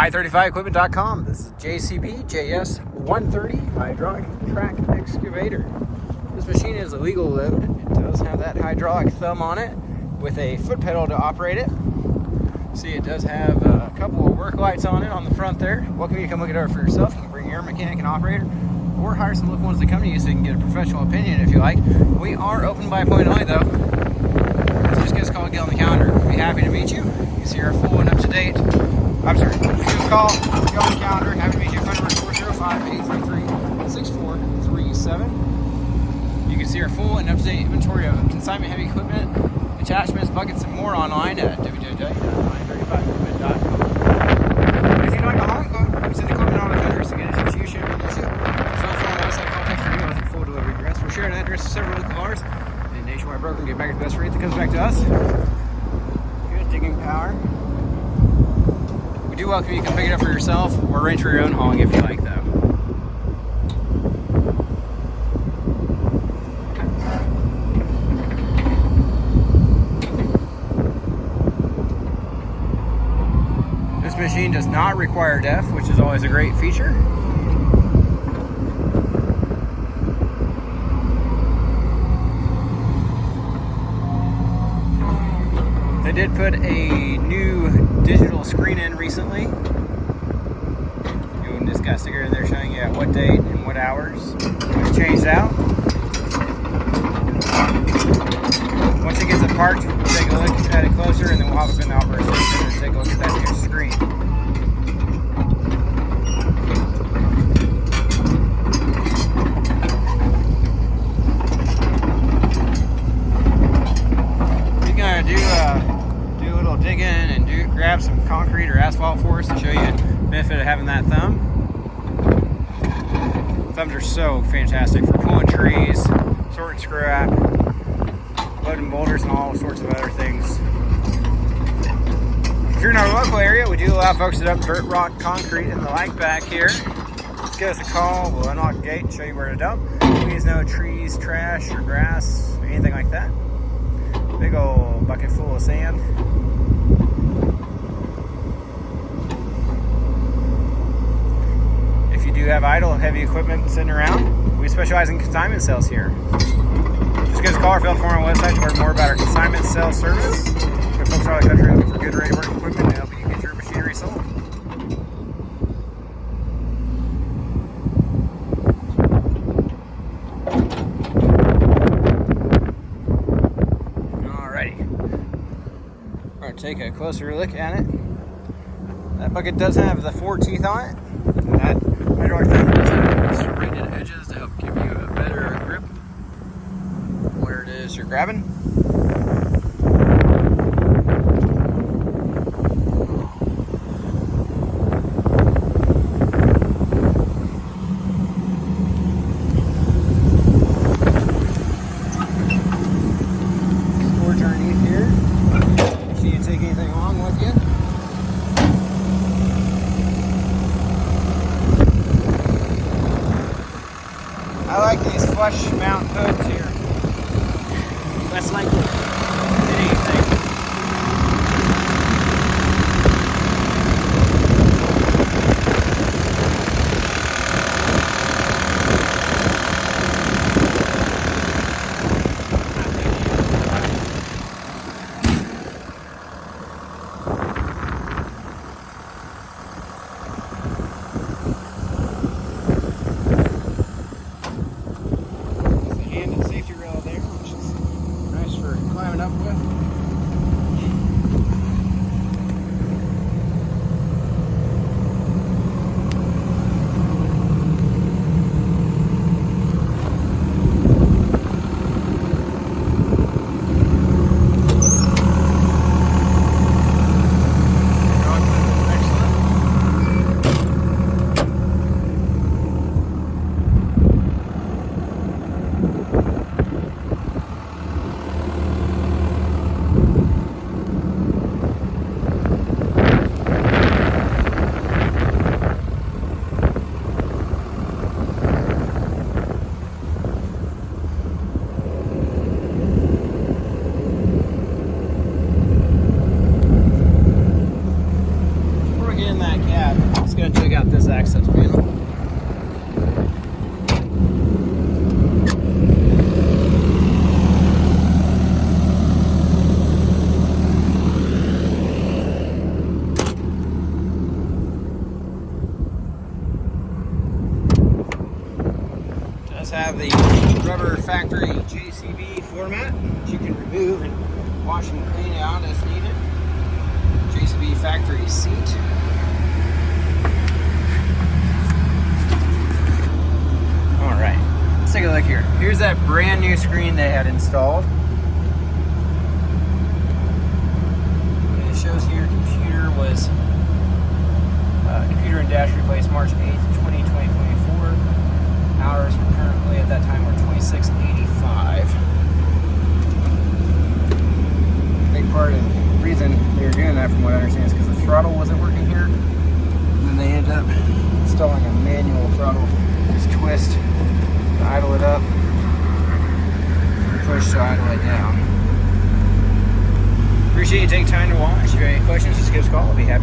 I35equipment.com. This is JCB JS130 hydraulic track excavator. This machine is a legal load. It does have that hydraulic thumb on it with a foot pedal to operate it. See, it does have a couple of work lights on it on the front there. Welcome you to come look it over for yourself. You can bring your mechanic and operator, or hire some local ones to come to you so you can get a professional opinion if you like. We are open by appointment only though. So just give us a call, get on the calendar. We'll be happy to meet you. You can see our full and up-to-date. I'm sorry, give us a call, get on the calendar. Happy to meet you. Phone number is 405-833-6437. You can see our full and up-to-date inventory of consignment heavy equipment, attachments, buckets, and more online at www.I35equipment.com. If you'd like a home quote, we send equipment on the country to get it to you, ship it, use it. Cell phone, website, call, text, or email with full delivery address. We're sharing an address to several local cars. And nationwide broker can get back at the best rate that comes back to us. Good digging power. We do welcome you to come pick it up for yourself or arrange for your own hauling if you like, though. This machine does not require DEF, which is always a great feature. They did put a new digital screen in recently. You just got a sticker in there showing you at what date and what hours it was changed out. Once it gets it parked, we'll take a look at it closer and then we'll hop up in the operator station and take a look at that new screen. We're gonna do a little digging and grab some concrete or asphalt for us to show you the benefit of having that thumb. Thumbs are so fantastic for pulling trees, sorting scrap, loading boulders, and all sorts of other things. If you're in our local area, we do allow folks to dump dirt, rock, concrete in the like back here. Just give us a call, we'll unlock the gate and show you where to dump. Please no trees, trash, or grass, or anything like that. Big old bucket full of sand. If you do have idle heavy equipment sitting around, we specialize in consignment sales here. Just give us a call or fill out the form on our website to learn more about our consignment sales service. We have folks around the country looking for good, ready work equipment to help you get your machinery sold. Alrighty. We're going to take a closer look at it. That bucket does have the 4 teeth on it. And that hydraulic thumb does have serrated edges to help give you a better grip where it is you're grabbing. Storage underneath here. So you take anything along with you. I like these flush mount hoods here. That's like anything. Hand and safety rail there, which is nice for gonna check out this access panel. Does have the rubber factory JCB format, which you can remove and wash and clean out as needed. JCB factory seat. All right, let's take a look here. Here's that brand new screen they had installed. And it shows here computer and dash replaced March 8th, 2024. Hours were currently at that time were 2685. Big part of the reason they were doing that, from what I understand, is because the throttle wasn't working here. And then they ended up installing a manual throttle. Just twist to idle it up, push to idle it down. Appreciate you taking time to watch. If you have any questions, just give us a call. I'll be happy